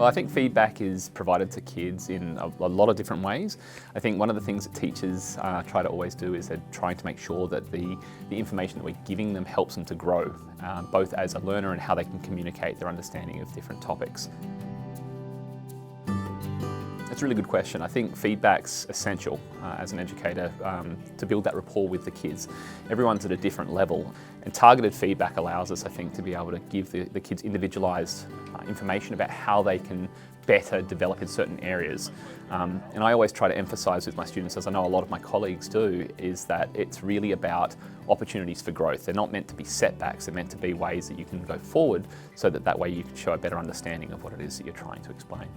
Well, I think feedback is provided to kids in a lot of different ways. I think one of the things that teachers try to always do is they're trying to make sure that the information that we're giving them helps them to grow, both as a learner and how they can communicate their understanding of different topics. That's a really good question. I think feedback's essential as an educator to build that rapport with the kids. Everyone's at a different level, and targeted feedback allows us, I think, to be able to give the kids individualised information about how they can better develop in certain areas. And I always try to emphasise with my students, as I know a lot of my colleagues do, is that it's really about opportunities for growth. They're not meant to be setbacks, they're meant to be ways that you can go forward so that way you can show a better understanding of what it is that you're trying to explain.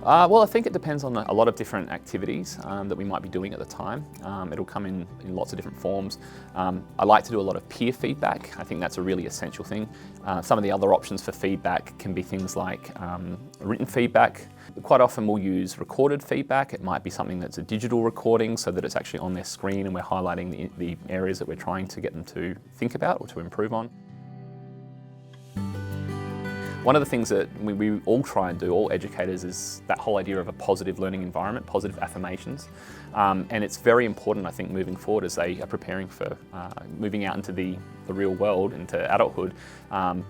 Well, I think it depends on a lot of different activities that we might be doing at the time. It'll come in lots of different forms. I like to do a lot of peer feedback. I think that's a really essential thing. Some of the other options for feedback can be things like written feedback. Quite often we'll use recorded feedback. It might be something that's a digital recording so that it's actually on their screen and we're highlighting the areas that we're trying to get them to think about or to improve on. One of the things that we all try and do, all educators, is that whole idea of a positive learning environment, positive affirmations. And it's very important, I think, moving forward as they are preparing for moving out into the real world, into adulthood,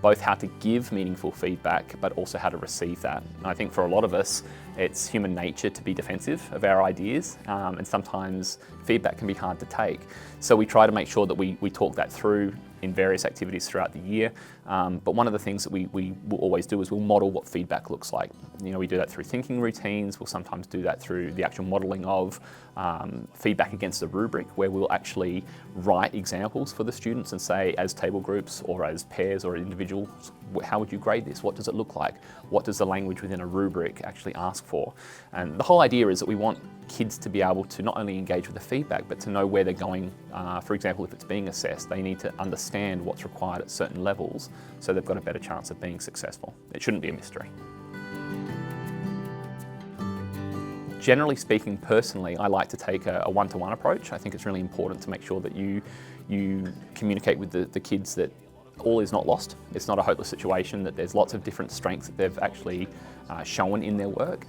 both how to give meaningful feedback, but also how to receive that. And I think for a lot of us, it's human nature to be defensive of our ideas, and sometimes feedback can be hard to take. So we try to make sure that we talk that through in various activities throughout the year. But one of the things that we will always do is we'll model what feedback looks like. You know, we do that through thinking routines. We'll sometimes do that through the actual modelling of feedback against a rubric, where we'll actually write examples for the students and say, as table groups or as pairs or individuals, how would you grade this? What does it look like? What does the language within a rubric actually ask for? And the whole idea is that we want kids to be able to not only engage with the feedback, but to know where they're going. For example, if it's being assessed, they need to understand what's required at certain levels so they've got a better chance of being successful. It shouldn't be a mystery. Generally speaking, personally, I like to take a one-to-one approach. I think it's really important to make sure that you communicate with the kids that all is not lost. It's not a hopeless situation, that there's lots of different strengths that they've actually shown in their work.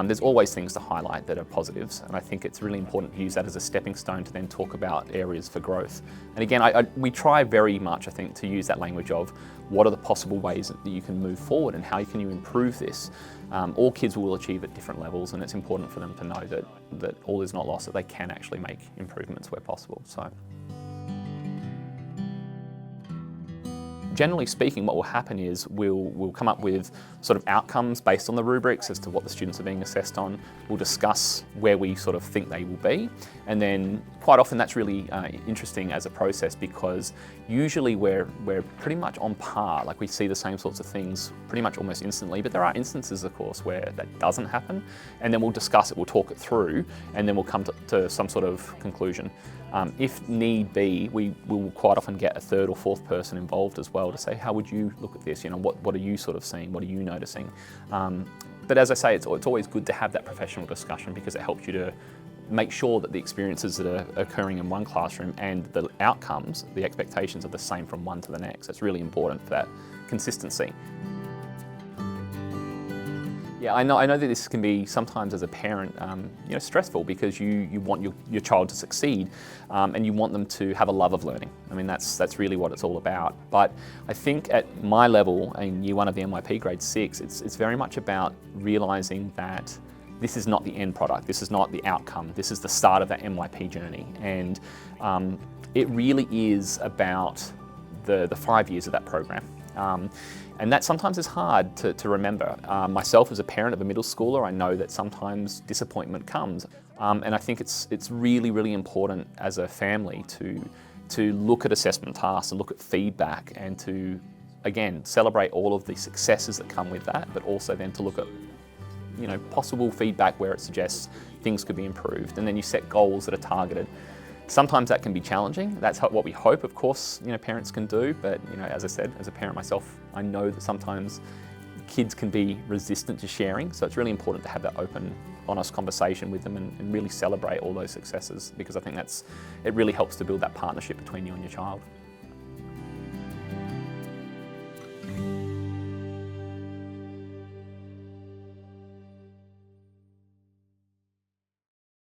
There's always things to highlight that are positives, and I think it's really important to use that as a stepping stone to then talk about areas for growth. And again, we try very much, I think, to use that language of what are the possible ways that you can move forward and how can you improve this. All kids will achieve at different levels, and it's important for them to know that all is not lost, that they can actually make improvements where possible. So, generally speaking, what will happen is we'll come up with sort of outcomes based on the rubrics as to what the students are being assessed on. We'll discuss where we sort of think they will be, and then quite often that's really interesting as a process, because usually we're pretty much on par. Like, we see the same sorts of things pretty much almost instantly, but there are instances, of course, where that doesn't happen, and then we'll discuss it, we'll talk it through, and then we'll come to some sort of conclusion. If need be, we will quite often get a third or fourth person involved as well to say, how would you look at this? You know, what are you sort of seeing? What are you noticing? But as I say, it's always good to have that professional discussion, because it helps you to make sure that the experiences that are occurring in one classroom and the outcomes, the expectations, are the same from one to the next. It's really important for that consistency. Yeah, I know that this can be sometimes, as a parent, stressful, because you want your child to succeed, and you want them to have a love of learning. I mean, that's really what it's all about. But I think at my level, in year one of the MYP grade 6, it's very much about realising that this is not the end product, this is not the outcome, this is the start of that MYP journey. And it really is about the 5 years of that program. And that sometimes is hard to remember. Myself, as a parent of a middle schooler, I know that sometimes disappointment comes. And I think it's really, really important as a family to look at assessment tasks and look at feedback, and to, again, celebrate all of the successes that come with that, but also then to look at possible feedback where it suggests things could be improved. And then you set goals that are targeted. Sometimes that can be challenging. That's what we hope, of course, parents can do. But as I said, as a parent myself, I know that sometimes kids can be resistant to sharing. So it's really important to have that open, honest conversation with them and really celebrate all those successes, because I think it really helps to build that partnership between you and your child.